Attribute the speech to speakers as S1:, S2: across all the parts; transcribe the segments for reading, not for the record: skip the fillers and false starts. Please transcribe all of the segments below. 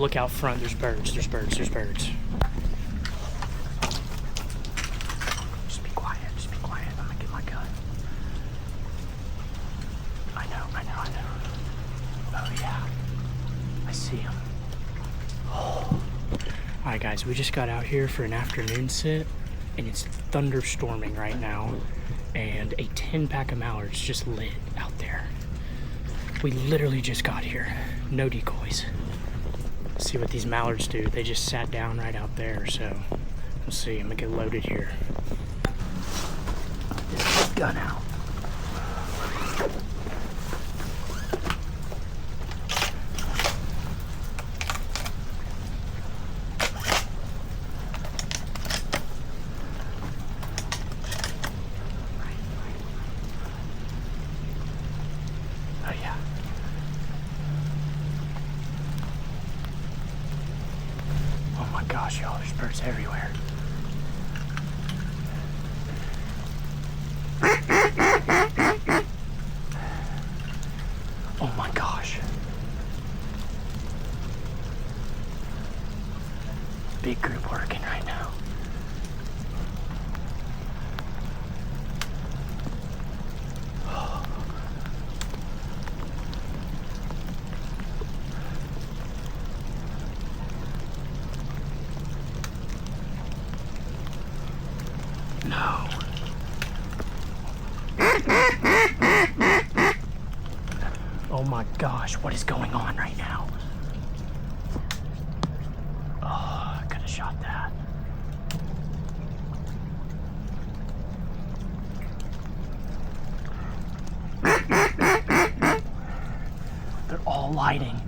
S1: Look out front, there's birds, there's birds, there's birds. Just be quiet, I'm gonna get my gun. I know. Oh yeah, I see him. Oh. Alright guys, we just got out here for an afternoon sit, and it's thunderstorming right now, and a 10-pack of mallards just lit out there. We literally just got here, no decoys. Let's see what these mallards do. They just sat down right out there, so we'll see. I'm gonna get loaded here. Get this gun out. Oh yeah. Oh my gosh, y'all, there's birds everywhere. Oh my gosh. Big group working right now. No. Oh my gosh, what is going on right now? Oh, I could have shot that. They're all lighting.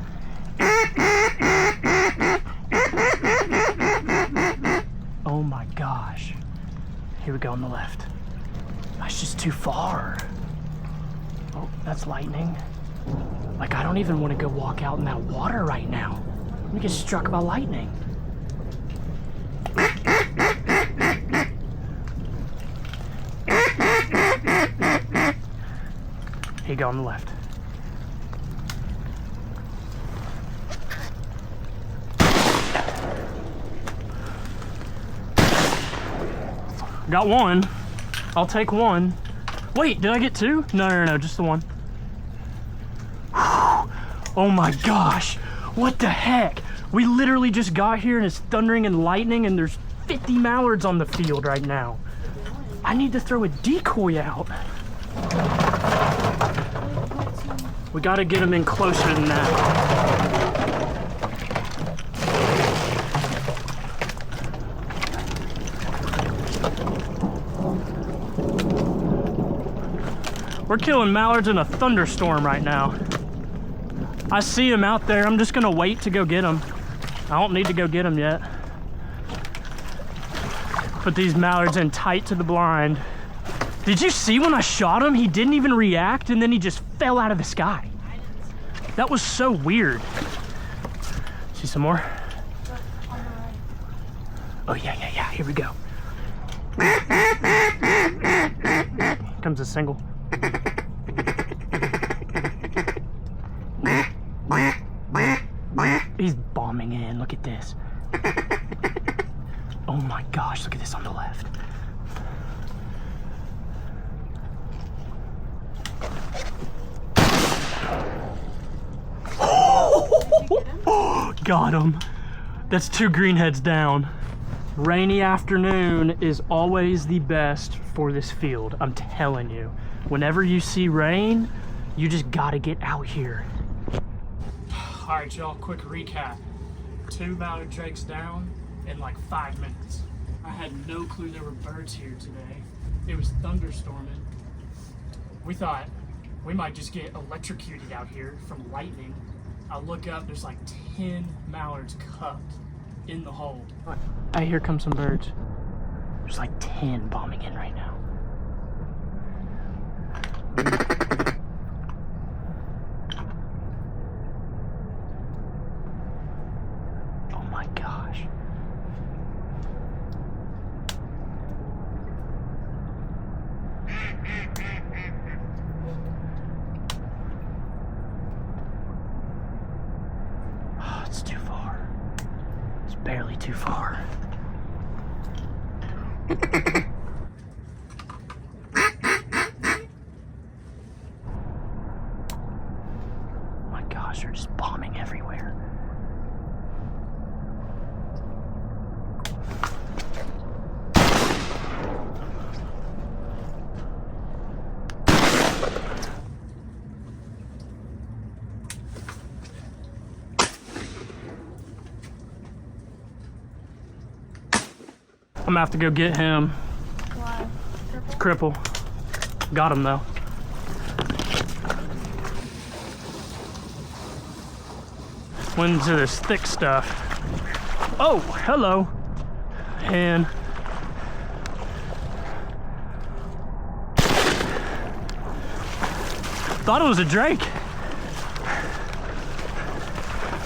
S1: Oh my gosh. Here we go on the left. That's just too far. Oh, that's lightning. Like, I don't even want to go walk out in that water right now. We get struck by lightning. Here you go on the left. Got one. I'll take one. Wait, did I get two? No, just the one. Whew. Oh my gosh. What the heck? We literally just got here and it's thundering and lightning and there's 50 mallards on the field right now. I need to throw a decoy out. We gotta get them in closer than that. We're killing mallards in a thunderstorm right now. I see them out there. I'm just gonna wait to go get them. I don't need to go get them yet. Put these mallards in tight to the blind. Did you see when I shot him? He didn't even react and then he just fell out of the sky. That was so weird. See some more? Oh yeah, here we go. Here comes a single. He's bombing in, look at this. Oh my gosh, look at this on the left. Got him. That's 2 greenheads down. Rainy afternoon is always the best for this field, I'm telling you. Whenever you see rain, you just gotta get out here. All right, y'all, quick recap. 2 mallard drakes down in like 5 minutes. I had no clue there were birds here today. It was thunderstorming. We thought we might just get electrocuted out here from lightning. I look up, there's like 10 mallards cupped in the hole. Hey, here come some birds. There's like 10 bombing in right now. Oh my gosh. Oh, it's too far. barely too far. My gosh, they're just bombing everywhere. I'm gonna have to go get him.
S2: Why?
S1: It's cripple. Got him though. Went into this thick stuff. Oh, hello. And thought it was a drake.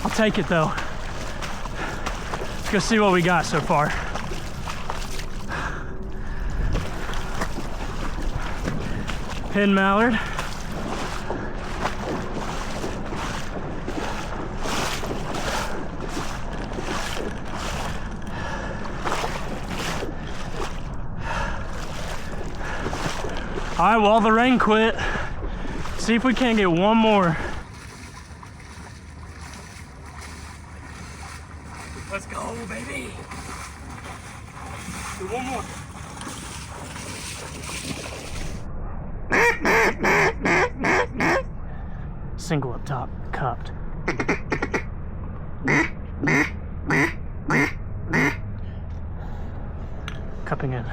S1: I'll take it though. Let's go see what we got so far. Pin mallard. All right, well, the rain quit. See if we can't get one more. Let's go, baby. Do one more. Single up top, cupped. Cupping in.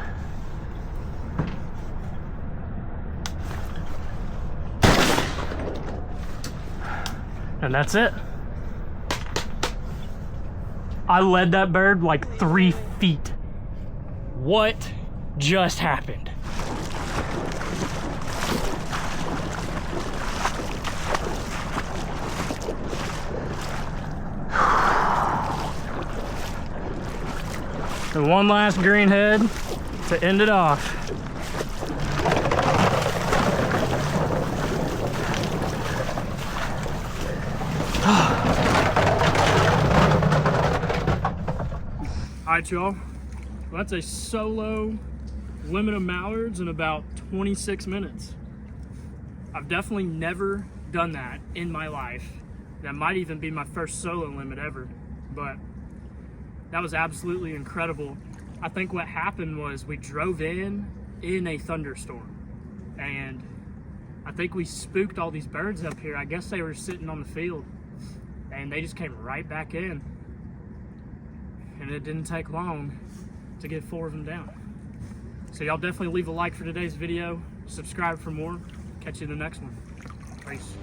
S1: And that's it. I led that bird like 3 feet. What just happened? And one last greenhead to end it off. All right, y'all. Well, that's a solo limit of mallards in about 26 minutes. I've definitely never done that in my life. That might even be my first solo limit ever, but that was absolutely incredible. I think what happened was we drove in a thunderstorm, and I think we spooked all these birds up here. I guess they were sitting on the field, and they just came right back in. And it didn't take long to get 4 of them down. So y'all definitely leave a like for today's video. Subscribe for more. Catch you in the next one. Peace.